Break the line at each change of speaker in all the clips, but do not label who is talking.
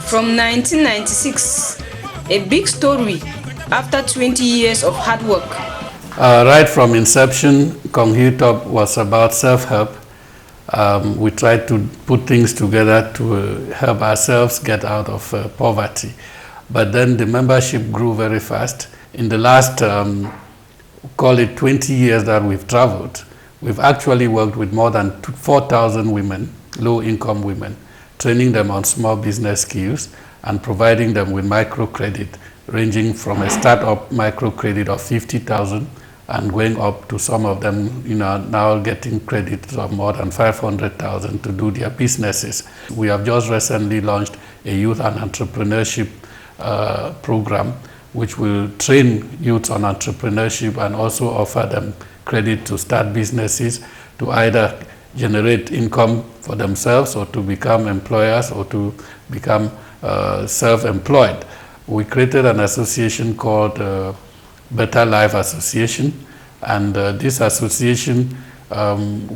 From 1996, a big story after 20 years of hard work.
Right from inception, Kong Hiu Top was about self-help. We tried to put things together to help ourselves get out of poverty. But then the membership grew very fast. In the last, call it 20 years that we've traveled, we've actually worked with more than 4,000 women, low-income women, training them on small business skills and providing them with microcredit, ranging from a startup microcredit of 50,000 and going up to some of them, now getting credit of more than 500,000 to do their businesses. We have just recently launched a youth and entrepreneurship program, which will train youths on entrepreneurship and also offer them credit to start businesses, to either generate income for themselves or to become employers or to become self-employed. We created an association called Better Life Association, and this association,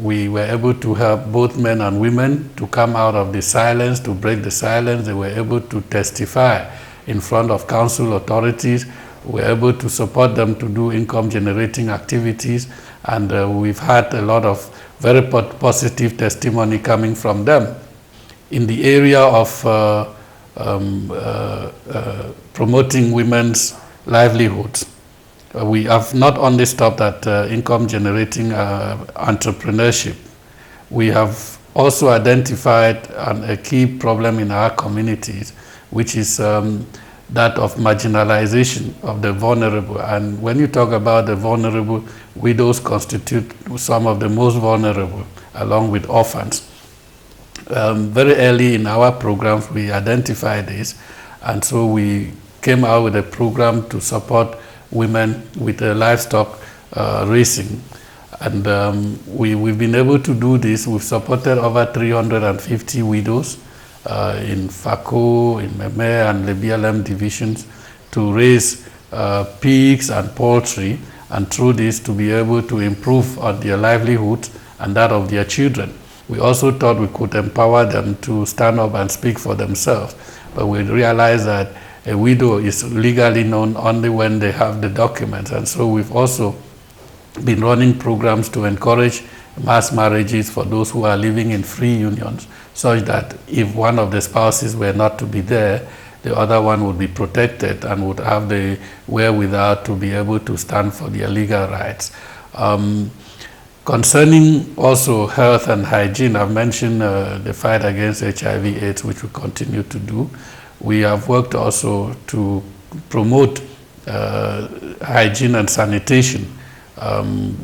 we were able to help both men and women to come out of the silence, to break the silence. They were able to testify in front of council authorities. We were able to support them to do income generating activities, and we've had a lot of very positive testimony coming from them. In the area of promoting women's livelihoods, we have not only stopped at income generating entrepreneurship. We have also identified a key problem in our communities, which is that of marginalization of the vulnerable. And when you talk about the vulnerable, widows constitute some of the most vulnerable, along with orphans. Very early in our programs, we identified this, and so we came out with a program to support women with livestock raising. And we've been able to do this. We've supported over 350 widows in Fako, in Meme, and the BLM divisions to raise pigs and poultry, and through this to be able to improve on their livelihood and that of their children. We also thought we could empower them to stand up and speak for themselves, but we realized that a widow is legally known only when they have the documents, and so we've also been running programs to encourage mass marriages for those who are living in free unions, such that if one of the spouses were not to be there, the other one would be protected and would have the wherewithal to be able to stand for their legal rights. Concerning also health and hygiene, I've mentioned the fight against HIV/AIDS, which we continue to do. We have worked also to promote hygiene and sanitation,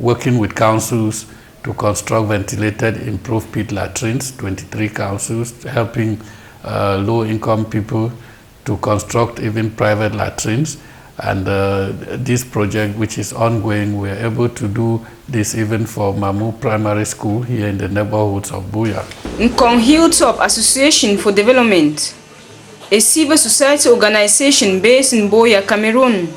working with councils to construct ventilated improved pit latrines, 23 councils, helping low-income people to construct even private latrines. And this project, which is ongoing, we're able to do this even for Mamu Primary School here in the neighborhoods of Buya.
Kong Hiu Top Association for Development, a civil society organization based in Buya, Cameroon,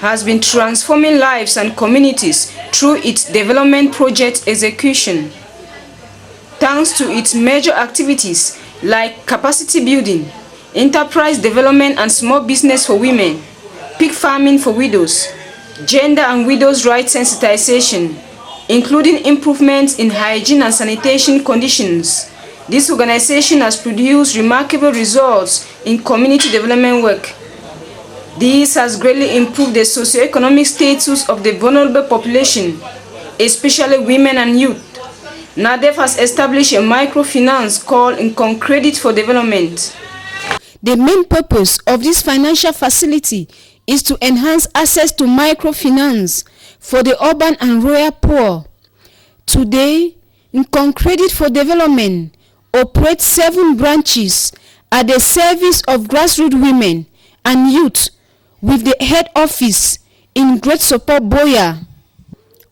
has been transforming lives and communities through its development project execution. Thanks to its major activities like capacity building, enterprise development and small business for women, pig farming for widows, gender and widows' rights sensitization, including improvements in hygiene and sanitation conditions. This organization has produced remarkable results in community development work. This has greatly improved the socioeconomic status of the vulnerable population, especially women and youth. Nadev has established a microfinance called Income Credit for Development.
The main purpose of this financial facility is to enhance access to microfinance for the urban and rural poor. Today, Income Credit for Development operates 7 branches at the service of grassroots women and youth, with the head office in Great Support Buya.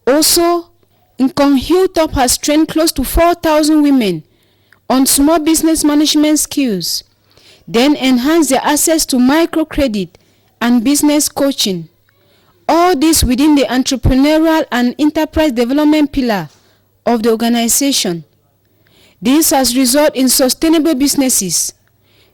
Also, Kong Hiu Top has trained close to 4,000 women on small business management skills, then enhance their access to microcredit and business coaching. All this within the entrepreneurial and enterprise development pillar of the organization. This has resulted in sustainable businesses,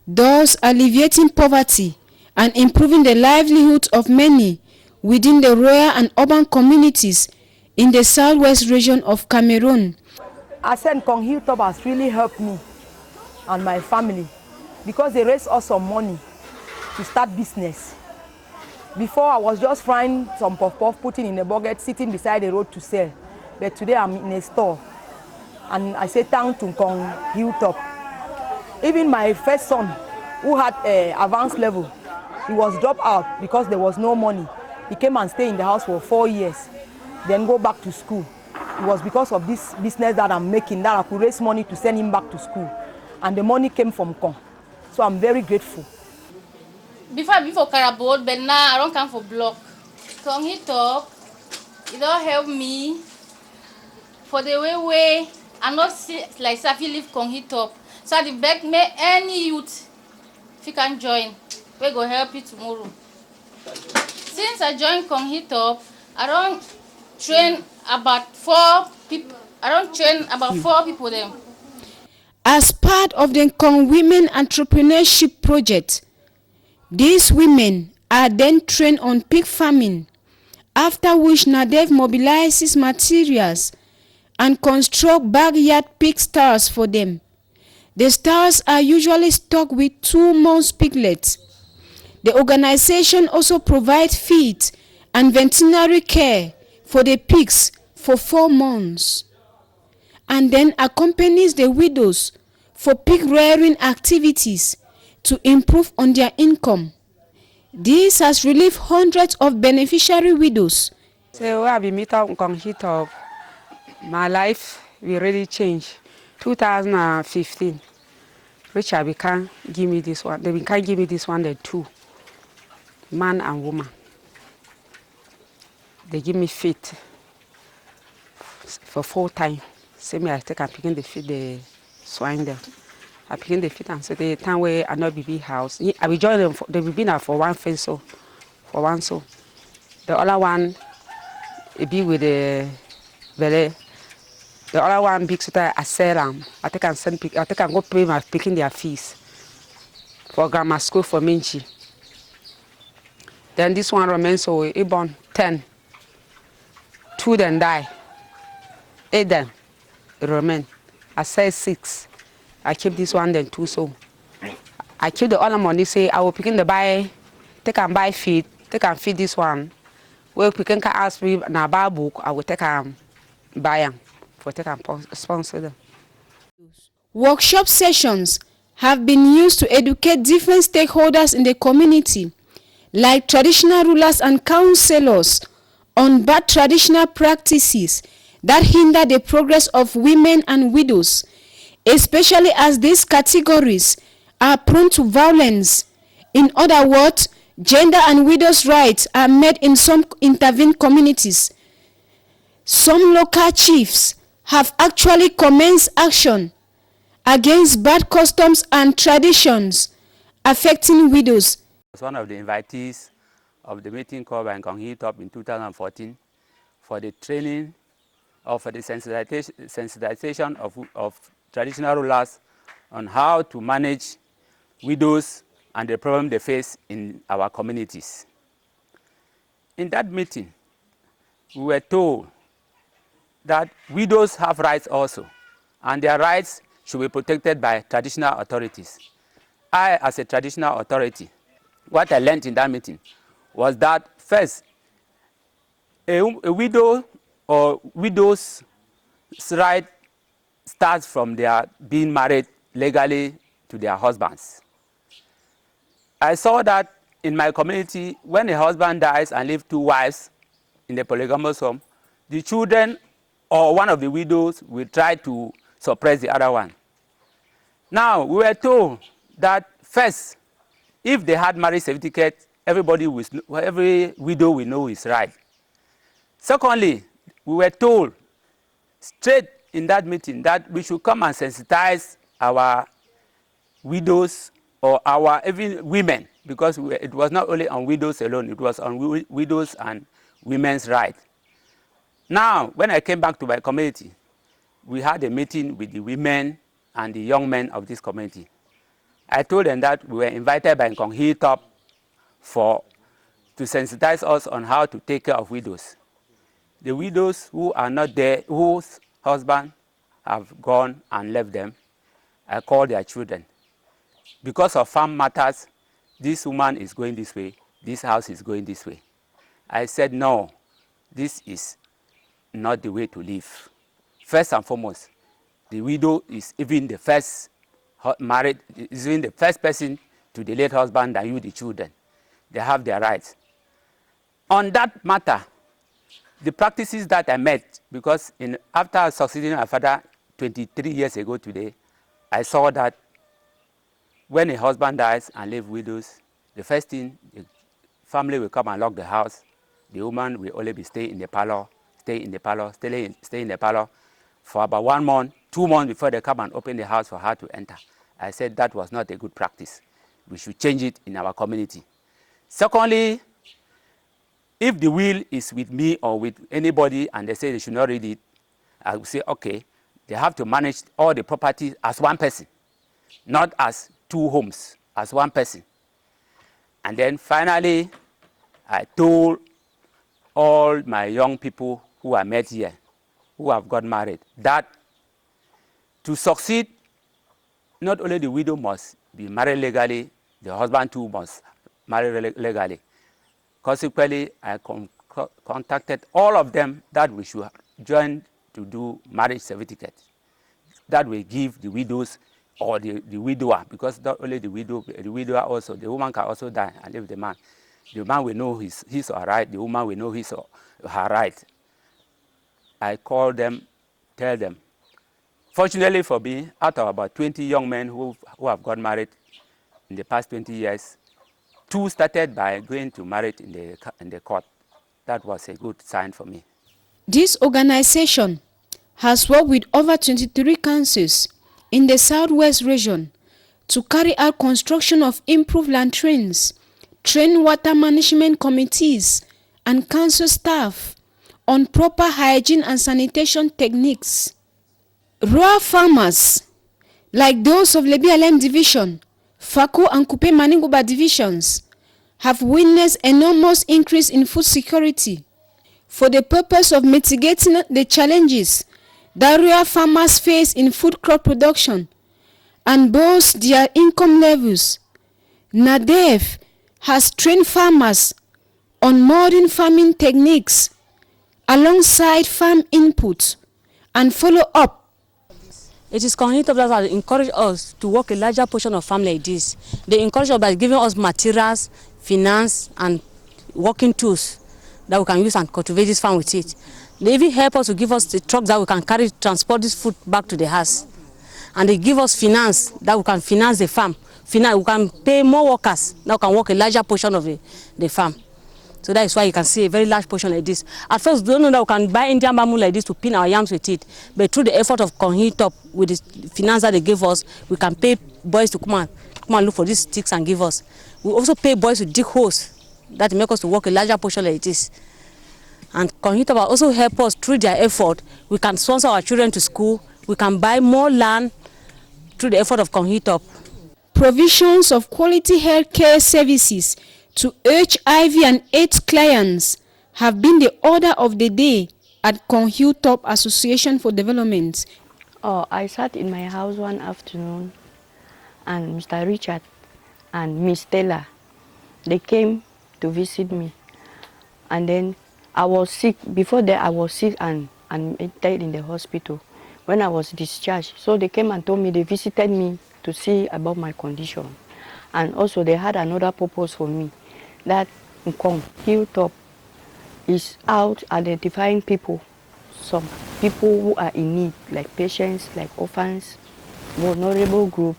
thus alleviating poverty and improving the livelihoods of many within the rural and urban communities in the southwest region of Cameroon.
I said Kong Hilltop has really helped me and my family because they raised us some money to start business. Before I was just frying some puff-puff, putting in a bucket, sitting beside the road to sell. But today I'm in a store and I say thanks to Kong Hilltop. Even my first son, who had advanced level, he was dropped out because there was no money. He came and stayed in the house for 4 years, then go back to school. It was because of this business that I'm making that I could raise money to send him back to school. And the money came from Kong. So I'm very grateful.
Before Carabot, but now I don't come for block. Kong Hilltop, it don't help me for the way I not see like if you live Kong Hilltop. So I beg me any youth if you can join, we go help you tomorrow. Since I joined Kong Hilltop, I don't train about 4 people. I don't train about 4 people them.
As part of the Kong Women Entrepreneurship Project, these women are then trained on pig farming, after which Nadev mobilizes materials and construct backyard pig stalls for them. The stalls are usually stocked with 2 months piglets. The organization also provides feed and veterinary care for the pigs for 4 months, and then accompanies the widows for pig rearing activities to improve on their income. This has relieved hundreds of beneficiary widows.
So when I meet up Kong Hilltop, my life will really change. 2015, Richard began give me this one. They began give me this one, the 2, man and woman. They give me feed for 4 times. Same I take and picking the feed the swine there. I begin the feed and so the time where I not be house. I will join them. They will be now for 1 fence so, for 1 so. The other one, it be with the belly. The other one big so that I sell them. I take and send. I take and go pay my picking their fees for grammar school for Minchi. Then this one remains so it born 10. 2 then die. 8 then remain. I sell 6. I keep this one then 2 so. I keep the other money say I will pick in the buy, take and buy feed, take and feed this one. Well, pick and ask me na buy book, I will take and buy them for take and sponsor them.
Workshop sessions have been used to educate different stakeholders in the community, like traditional rulers and counselors, on bad traditional practices that hinder the progress of women and widows, especially as these categories are prone to violence. In other words, gender and widows' rights are met in some intervened communities. Some local chiefs have actually commenced action against bad customs and traditions affecting widows.
I was one of the invitees of the meeting called by Kong Hilltop in 2014 for the training or for the sensitization of traditional rulers on how to manage widows and the problem they face in our communities. In that meeting, we were told that widows have rights also, and their rights should be protected by traditional authorities. I, as a traditional authority, what I learned in that meeting was that first, a widow or widows' right starts from their being married legally to their husbands. I saw that in my community, when a husband dies and leaves 2 wives in the polygamous home, the children or one of the widows will try to suppress the other one. Now, we were told that first, if they had marriage certificate, every widow will know his right. Secondly, we were told straight in that meeting that we should come and sensitize our widows or our even women, because it was not only on widows alone, it was on widows and women's rights. Now, when I came back to my community, we had a meeting with the women and the young men of this community. I told them that we were invited by Nkong Hilltop to sensitize us on how to take care of widows. The widows who are not there, whose husbands have gone and left them, I call their children. Because of farm matters, this woman is going this way, this house is going this way. I said, no, this is not the way to live. First and foremost, the widow is even the first is even the first person to the late husband than you, the children. They have their rights. On that matter, the practices that I met, because after succeeding my father 23 years ago today, I saw that when a husband dies and leaves widows, the first thing, the family will come and lock the house. The woman will only be stay in the parlor for about 1 month, 2 months before they come and open the house for her to enter. I said that was not a good practice. We should change it in our community. Secondly, if the will is with me or with anybody and they say they should not read it, I will say, okay, they have to manage all the property as one person, not as 2 homes, as one person. And then finally, I told all my young people who are met here, who have got married, that to succeed, not only the widow must be married legally, the husband too must marry legally. Consequently, I contacted all of them that we should join to do marriage certificate. That will give the widows or the widower, because not only the widower also, the woman can also die and leave the man. The man will know his or her right, the woman will know his or her right. I call them, tell them. Fortunately for me, out of about 20 young men who have got married in the past 20 years, 2 started by going to marriage in the court. That was a good sign for me.
This organization has worked with over 23 councils in the Southwest region to carry out construction of improved latrines, train water management committees and council staff on proper hygiene and sanitation techniques. Rural farmers, like those of Lebi Alem Division, Fako and Kupe Maninguba divisions, have witnessed enormous increase in food security. For the purpose of mitigating the challenges that rural farmers face in food crop production and boost their income levels, Nadev has trained farmers on modern farming techniques alongside farm inputs and follow up.
It is Nkong Hilltop that has encouraged us to work a larger portion of farm like this. They encourage us by giving us materials, finance, and working tools that we can use and cultivate this farm with it. They even help us to give us the trucks that we can carry, transport this food back to the house. And they give us finance that we can finance the farm. We can pay more workers that we can work a larger portion of the farm. So that is why you can see a very large portion like this. At first, we don't know that we can buy Indian bamboo like this to pin our yams with it. But through the effort of Nkong Hilltop, with the finance that they gave us, we can pay boys to come and look for these sticks and give us. We also pay boys to dig holes that make us to work a larger portion like this. And Nkong Hilltop also help us through their effort. We can sponsor our children to school. We can buy more land through the effort of Nkong Hilltop.
Provisions of quality healthcare services to HIV and AIDS clients have been the order of the day at Nkong Hilltop Association for Development.
I sat in my house one afternoon and Mr. Richard and Miss Stella, they came to visit me. And then I was sick. Before that I was sick and died in the hospital when I was discharged. So they came and told me, they visited me to see about my condition. And also they had another purpose for me, that Nkong Hilltop is out identifying people, some people who are in need, like patients, like orphans, vulnerable group,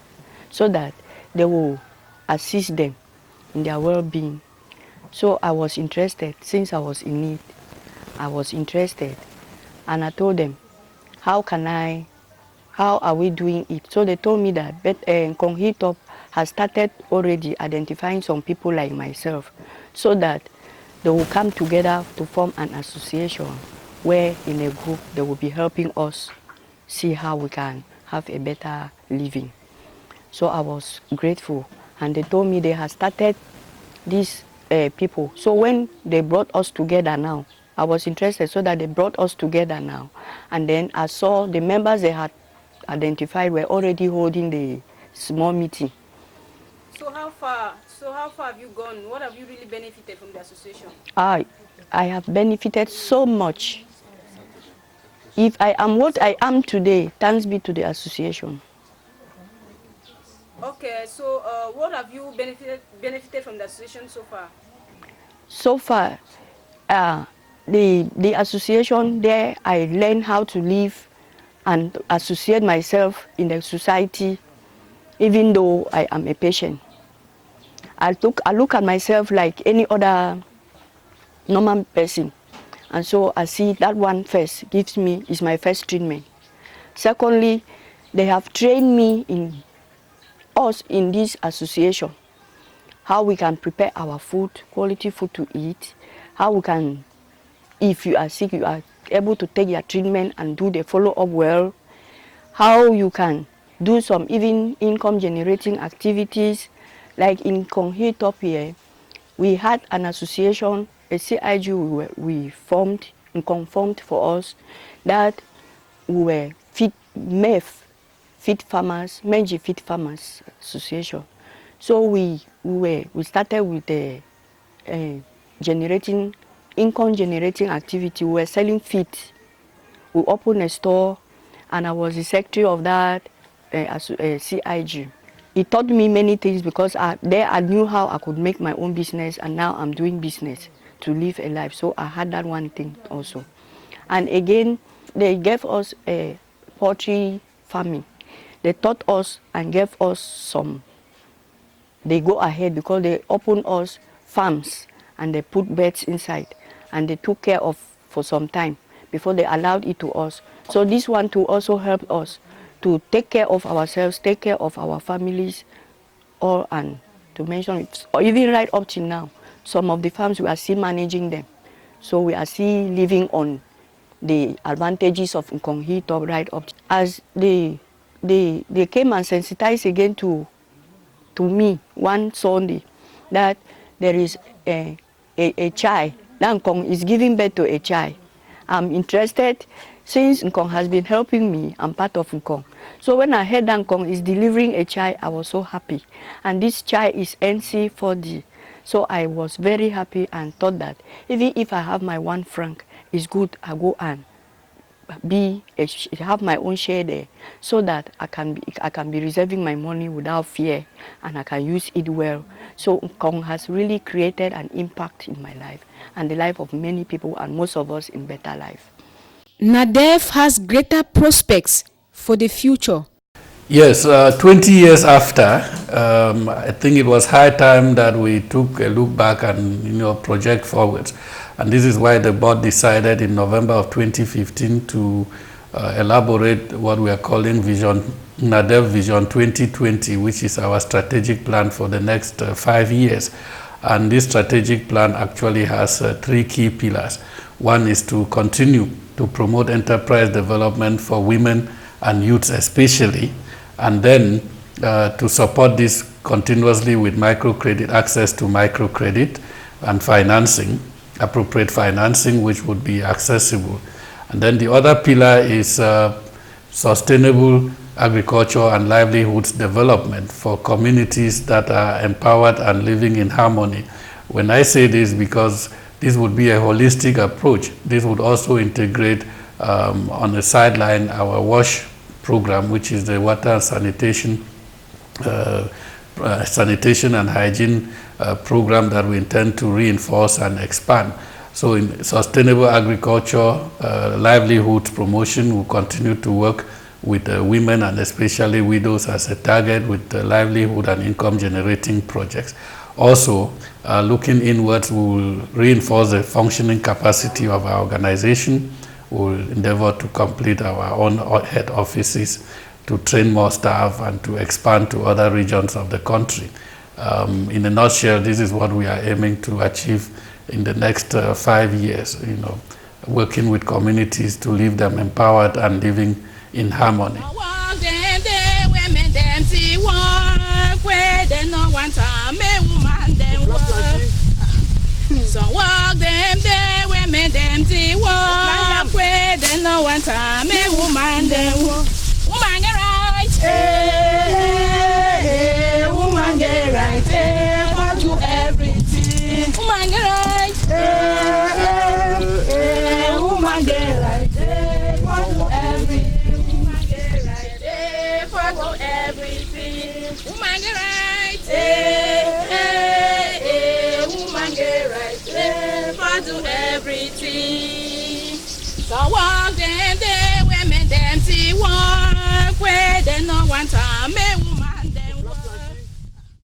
so that they will assist them in their well-being. So I was interested, since I was in need, I was interested, and I told them, how can I how are we doing it? So they told me that Konghitop has started already identifying some people like myself, so that they will come together to form an association where in a group they will be helping us see how we can have a better living. So I was grateful, and they told me they had started these people. So when they brought us together now, I was interested, so that they brought us together now. And then I saw the members they had identified were already holding the small meeting.
So how far have you gone? What have you really benefited from the association?
I have benefited so much. If I am what I am today, thanks be to the association.
Okay, so what have you benefited from the association so far?
So far, the association there, I learned how to live and associate myself in the society, even though I am a patient. I look at myself like any other normal person, and so I see that one first is my first treatment. Secondly, they have trained me in this association, how we can prepare our food, quality food to eat, how we can, if you are sick, you are able to take your treatment and do the follow-up well, how you can do some even income generating activities. Like in Konghitop here, we had an association, a CIG we formed and conformed for us, that we were Feed Farmers, Menji Feed Farmers Association. So we started with the income generating activity. We were selling feed. We opened a store, and I was the secretary of that CIG. It taught me many things, because I knew how I could make my own business, and now I'm doing business to live a life. So I had that one thing also. And again, they gave us a poultry farming. They taught us and gave us some. They go ahead, because they opened us farms and they put beds inside, and they took care of for some time before they allowed it to us. So this one too also helped us to take care of ourselves, take care of our families, all, and to mention it, or even right up till now, some of the farms we are still managing them. So we are still living on the advantages of Konghitop right up. As they came and sensitized again to me one Sunday, that there is a child. Nkong is giving birth to a child. I'm interested, since Nkong has been helping me. I'm part of Nkong. So when I heard that Nkong is delivering a child, I was so happy. And this child is NC4D. So I was very happy and thought that even if I have my 1 franc, it's good I go and have my own share there, so that I can be reserving my money without fear, and I can use it well. So Nkong has really created an impact in my life and the life of many people, and most of us in better life.
Nadev has greater prospects for the future.
Yes, 20 years after, I think it was high time that we took a look back and project forward. And this is why the board decided in November of 2015 to elaborate what we are calling Nadev Vision 2020, which is our strategic plan for the next 5 years. And this strategic plan actually has 3 key pillars. One is to continue to promote enterprise development for women and youths especially, and then to support this continuously with microcredit, access to microcredit and financing, appropriate financing which would be accessible. And then the other pillar is sustainable agriculture and livelihoods development for communities that are empowered and living in harmony. When I say this, because this would be a holistic approach. This would also integrate on the sideline our WASH program, which is the water and sanitation and hygiene program that we intend to reinforce and expand. So in sustainable agriculture, livelihood promotion, will continue to work with women and especially widows as a target with livelihood and income generating projects. Also, looking inwards, we will reinforce the functioning capacity of our organization we'll endeavor to complete our own head offices, to train more staff and to expand to other regions of the country. In a nutshell, this is what we are aiming to achieve in the next 5 years, working with communities to leave them empowered and living in harmony.
So walk them there, women them see walk where they no one time, me woman them woman get right, hey, woman get right, hey, for do everything, woman get right, hey, woman get right, hey, for do everything, woman get right, hey, for do everything, woman get right, hey, woman get right. Do everything. So walk them there, women them see walk where they no want to